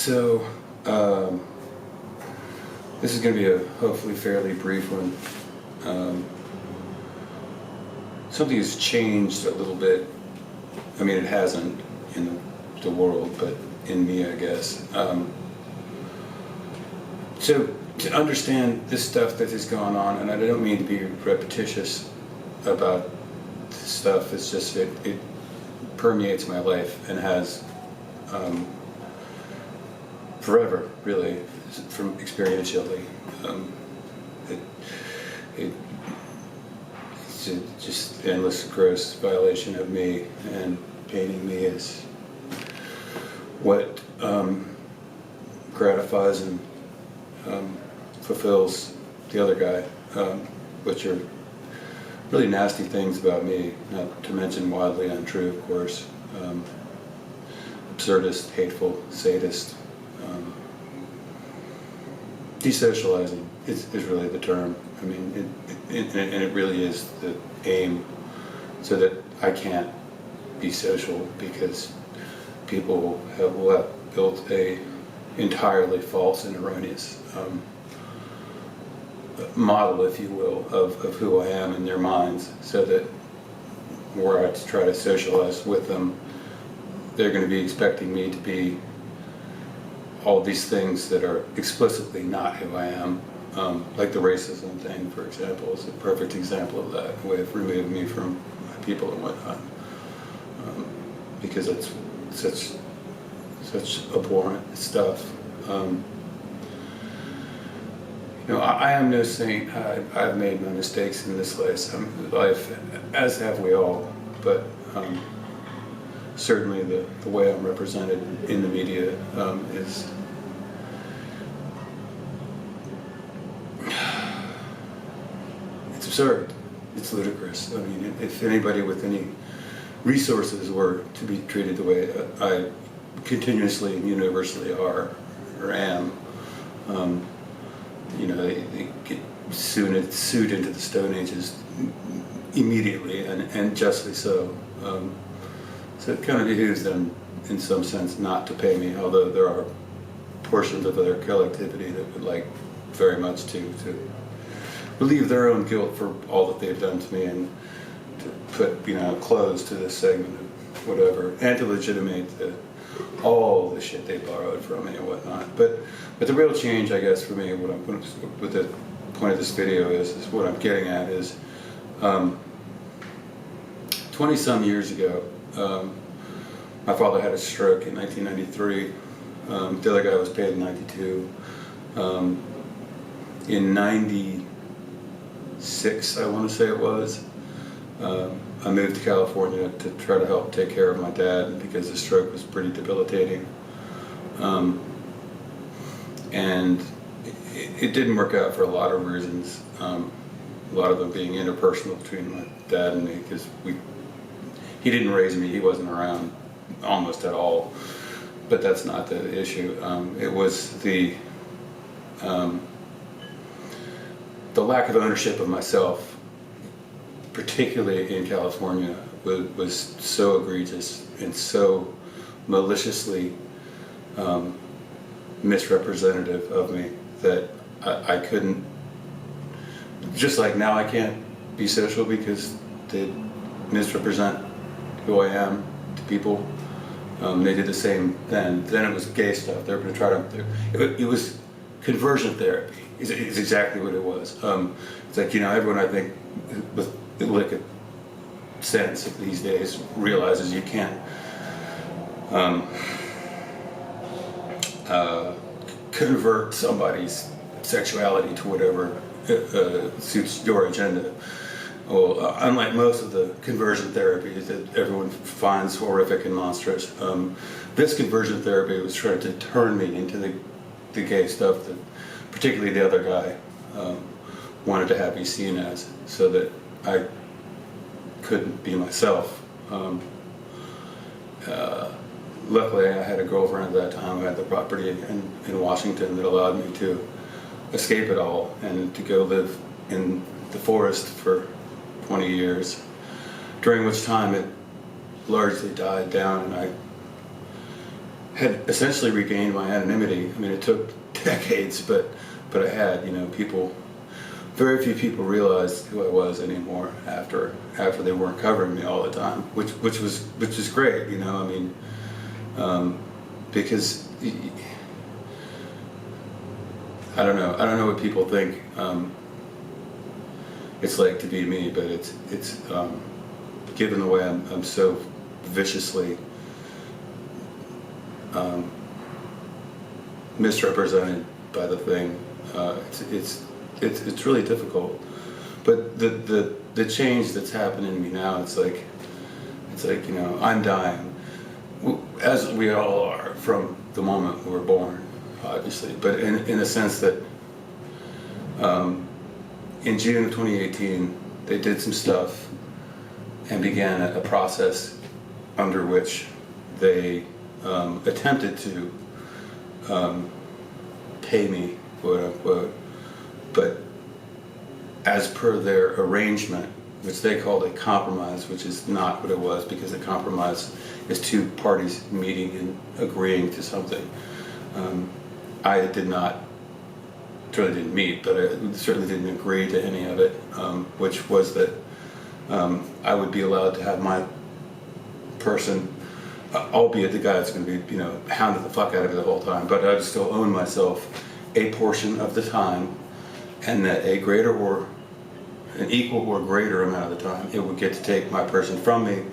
So, this is going to be a hopefully fairly brief one. Something has changed a little bit. I mean, it hasn't in the world, but in me, I guess. So, to understand this stuff that is going on, and I don't mean to be repetitious about this stuff, it's just it permeates my life and has forever, really, from experientially. It's just endless, gross violation of me, and painting me as what gratifies and fulfills the other guy, which are really nasty things about me, not to mention wildly untrue, of course. Absurdist, hateful, sadist. Desocializing is really the term. I mean, it really is the aim, so that I can't be social because people will have built a entirely false and erroneous model, if you will, of who I am in their minds, so that were I to try to socialize with them, they're going to be expecting me to be all these things that are explicitly not who I am. Like the racism thing, for example, is a perfect example of that, a way of removing me from my people and whatnot, because it's such abhorrent stuff. I am no saint. I've made my mistakes in this life, as have we all, but certainly the way I'm represented in the media is it's absurd. It's ludicrous. I mean, if anybody with any resources were to be treated the way I continuously and universally are or am, they get sued into the Stone Ages immediately, and justly so. So it kind of behooves them, in some sense, not to pay me, although there are portions of their collectivity that would like very much to relieve their own guilt for all that they've done to me, and to put close to this segment of whatever, and to legitimate all the shit they borrowed from me and whatnot. But the real change, I guess, for me, what the point of this video is what I'm getting at is 20-some years ago, my father had a stroke in 1993. The other guy was paid in 92. In 96, I want to say it was, I moved to California to try to help take care of my dad because the stroke was pretty debilitating. And it didn't work out for a lot of reasons, a lot of them being interpersonal between my dad and me, because he didn't raise me, he wasn't around almost at all, but that's not the issue. It was the lack of ownership of myself, particularly in California, was so egregious and so maliciously misrepresentative of me that I couldn't, just like now I can't be social because they misrepresent who I am to people. They did the same then. Then it was gay stuff. They were going to try to, it was conversion therapy, is exactly what it was. It's like, everyone, I think, with like a sense these days realizes you can't convert somebody's sexuality to whatever suits your agenda. Well, unlike most of the conversion therapies that everyone finds horrific and monstrous, this conversion therapy was trying to turn me into the gay stuff that particularly the other guy wanted to have me seen as, so that I couldn't be myself. Luckily, I had a girlfriend at that time who had the property in Washington that allowed me to escape it all and to go live in the forest for 20 years, during which time it largely died down, and had essentially regained my anonymity. I mean, it took decades, but I had, people. Very few people realized who I was anymore after they weren't covering me all the time, which was great, I mean, because I don't know what people think it's like to be me, but it's given the way I'm so viciously misrepresented by the thing, it's really difficult. But the change that's happening in me now, it's like I'm dying, as we all are from the moment we were born, obviously. But in a sense that in June of 2018, they did some stuff and began a process under which they attempted to pay me, quote unquote, but as per their arrangement, which they called a compromise, which is not what it was, because a compromise is two parties meeting and agreeing to something. I didn't meet, but I certainly didn't agree to any of it, which was that I would be allowed to have my person, albeit the guy that's going to be, hounding the fuck out of me the whole time, but I would still own myself a portion of the time, and that an equal or greater amount of the time, it would get to take my person from me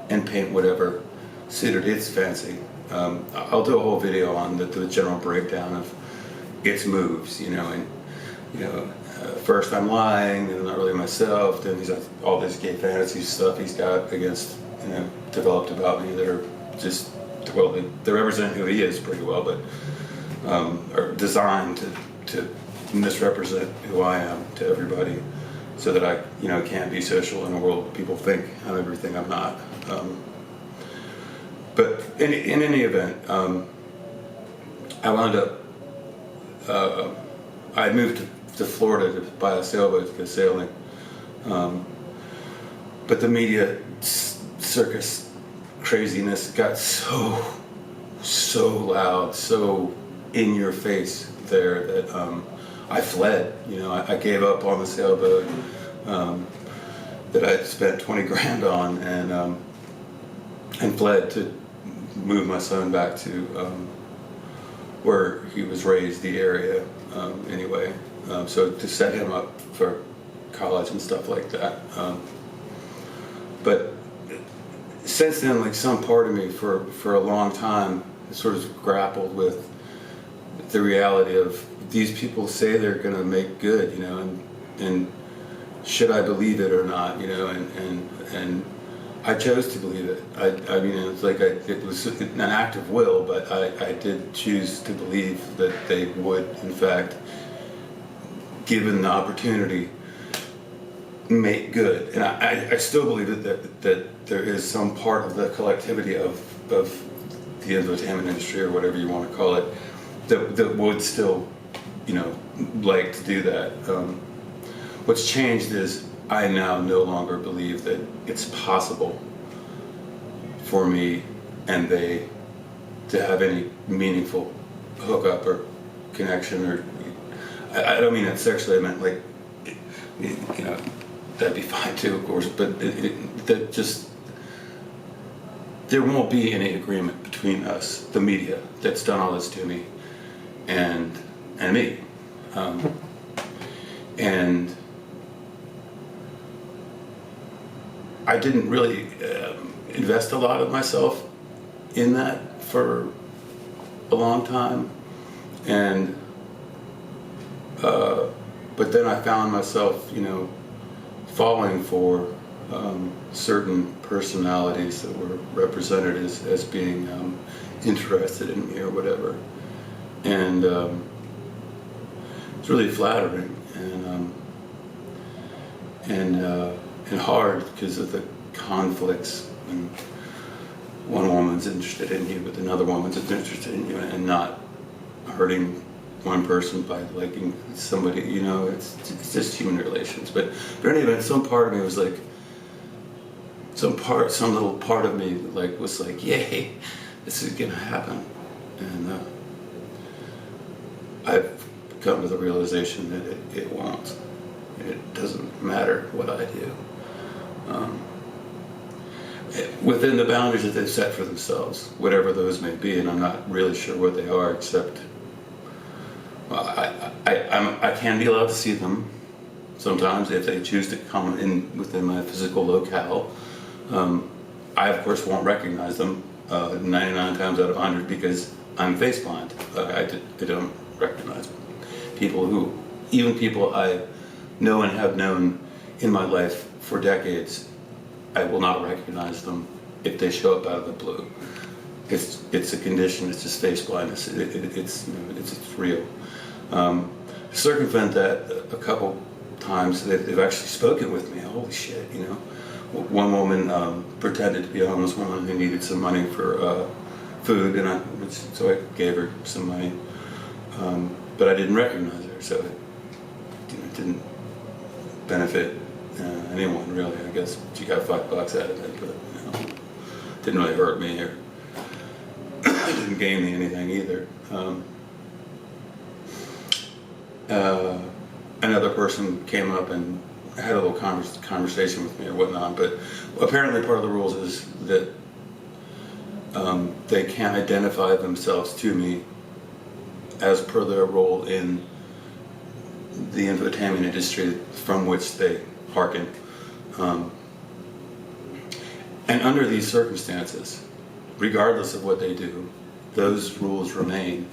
and paint whatever suited its fancy. I'll do a whole video on the general breakdown of its moves, first I'm lying, and I'm not really myself, then he's all this gay fantasy stuff he's got against, developed about me that are just, well, they represent who he is pretty well, but are designed to misrepresent who I am to everybody, so that I, can't be social in a world where people think I'm everything I'm not. But in any event, I wound up, I moved to Florida to buy a sailboat to go sailing. But the media circus craziness got so loud, so in your face there, that I fled. I gave up on the sailboat that I'd spent 20 grand on, and fled to move my son back to where he was raised, the area, anyway. So to set him up for college and stuff like that. But since then, some part of me for a long time sort of grappled with the reality of these people say they're going to make good, and should I believe it or not, and I chose to believe it. I mean, it was an act of will, but I did choose to believe that they would, in fact, given the opportunity, make good. And I still believe that there is some part of the collectivity of the infotainment industry, or whatever you want to call it, that would still, like to do that. What's changed is I now no longer believe that it's possible for me and they to have any meaningful hookup or connection, or I don't mean that sexually, I meant that'd be fine too, of course, but that just, there won't be any agreement between us, the media that's done all this to me, and me. And I didn't really invest a lot of myself in that for a long time, and but then I found myself, falling for certain personalities that were represented as being interested in me or whatever, and it's really flattering and hard because of the conflicts when one woman's interested in you, but another woman's interested in you, and not hurting one person by liking somebody, it's just human relations. But anyway, some part of me was some little part of me was like, yay, this is gonna happen. And I've come to the realization that it won't. It doesn't matter what I do. Within the boundaries that they've set for themselves, whatever those may be, and I'm not really sure what they are, except I can be allowed to see them sometimes if they choose to come in within my physical locale. I, of course, won't recognize them 99 times out of 100 because I'm face blind. I don't recognize people even people I know and have known in my life for decades, I will not recognize them if they show up out of the blue. It's a condition. It's just face blindness. It's real. Circumvent that a couple times. They've actually spoken with me. Holy shit, One woman pretended to be a homeless woman who needed some money for food, so I gave her some money. But I didn't recognize her, so it didn't benefit anyone really. I guess she got $5 out of it, but didn't really hurt me or didn't gain me anything either. Another person came up and had a little conversation with me or whatnot, but apparently part of the rules is that they can't identify themselves to me as per their role in the infotainment industry from which they hearken. And under these circumstances, regardless of what they do, those rules remain.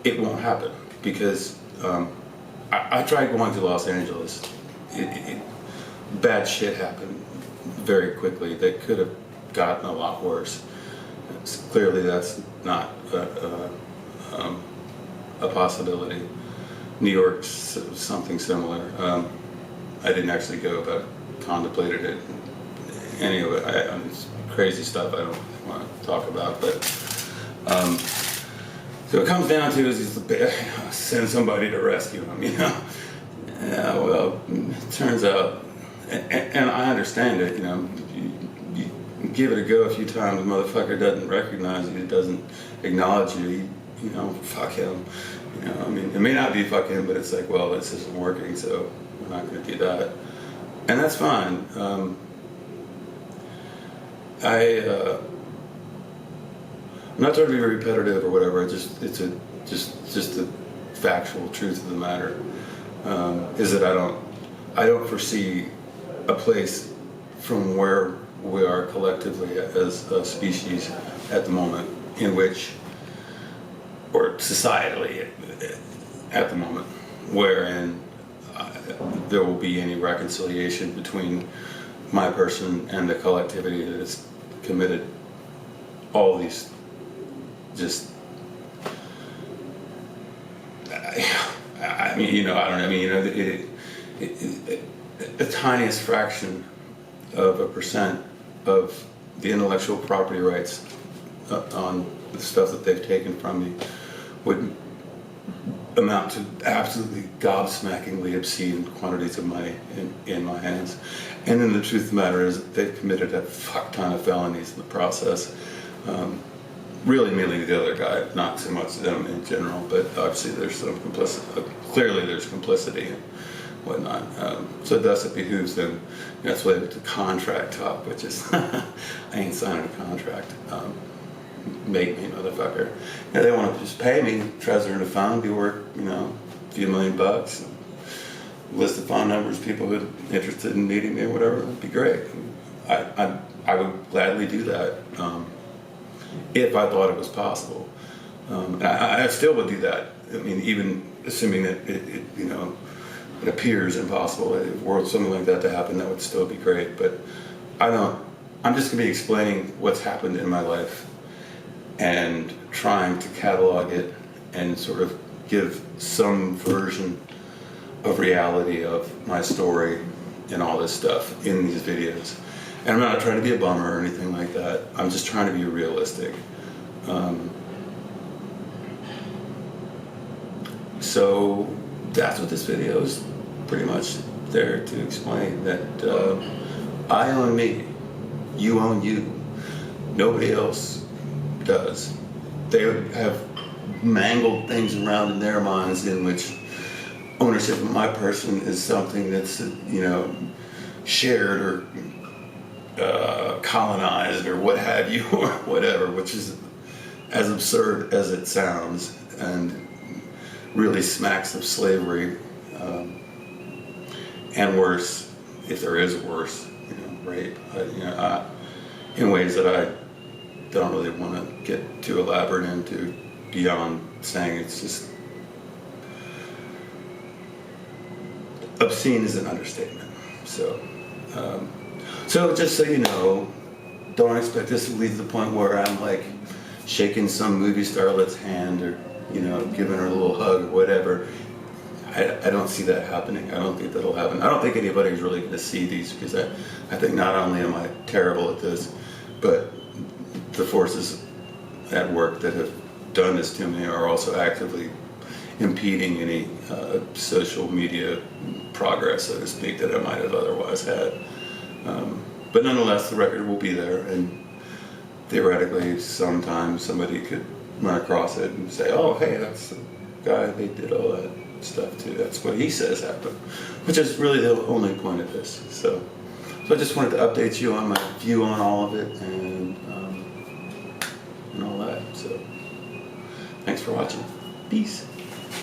It won't happen because I tried going to Los Angeles. Bad shit happened very quickly that could have gotten a lot worse. Clearly that's not a possibility. New York's something similar. I didn't actually go, but contemplated it. Any of it, it's crazy stuff I don't want to talk about, but so it comes down to is send somebody to rescue him, Yeah, well, it turns out, and I understand it, you give it a go a few times, the motherfucker doesn't recognize you, doesn't acknowledge you, fuck him. It may not be fuck him, but it's like, well, this isn't working, so we're not going to do that. And that's fine. I'm not trying to be repetitive or whatever. It's just the factual truth of the matter is that I don't foresee a place from where we are collectively as a species at the moment in which, or societally at the moment, wherein there will be any reconciliation between my person and the collectivity that has committed all these the tiniest fraction of a percent of the intellectual property rights on the stuff that they've taken from me would amount to absolutely gobsmackingly obscene quantities of money in my hands. And then the truth of the matter is that they've committed a fuck ton of felonies in the process. Really mainly the other guy, not so much them in general, but obviously there's some complicity. Clearly there's complicity and whatnot. So thus it behooves them. That's why the contract talk, which is I ain't signing a contract. Make me, motherfucker. Yeah, they want to just pay me, treasure in a phone, be worth, a few $1 million, list of phone numbers, people who are interested in meeting me or whatever. That'd be great. I would gladly do that if I thought it was possible. And I still would do that. Even assuming that it appears impossible. Were something like that to happen, that would still be great. But I'm just going to be explaining what's happened in my life and trying to catalog it and sort of give some version of reality of my story and all this stuff in these videos. And I'm not trying to be a bummer or anything like that. I'm just trying to be realistic. So that's what this video is pretty much there to explain, that I own me, you own you, nobody else does. they have mangled things around in their minds in which ownership of my person is something that's, you know, shared or colonized or what have you, or whatever, which is as absurd as it sounds and really smacks of slavery, and worse, if there is worse, you know, rape, in ways that I don't really want to get too elaborate into, beyond saying it's just obscene is an understatement. So, so just so you know, don't expect this to lead to the point where I'm like shaking some movie starlet's hand or, you know, giving her a little hug or whatever. I don't see that happening. I don't think that'll happen. I don't think anybody's really going to see these, because I think not only am I terrible at this, but the forces at work that have done this to me are also actively impeding any social media progress, so to speak, that I might have otherwise had. But nonetheless, the record will be there, and theoretically, sometimes somebody could run across it and say, "Oh, hey, that's the guy. They did all that stuff too. That's what he says happened," which is really the only point of this. So I just wanted to update you on my view on all of it and all that. So thanks for watching. Peace.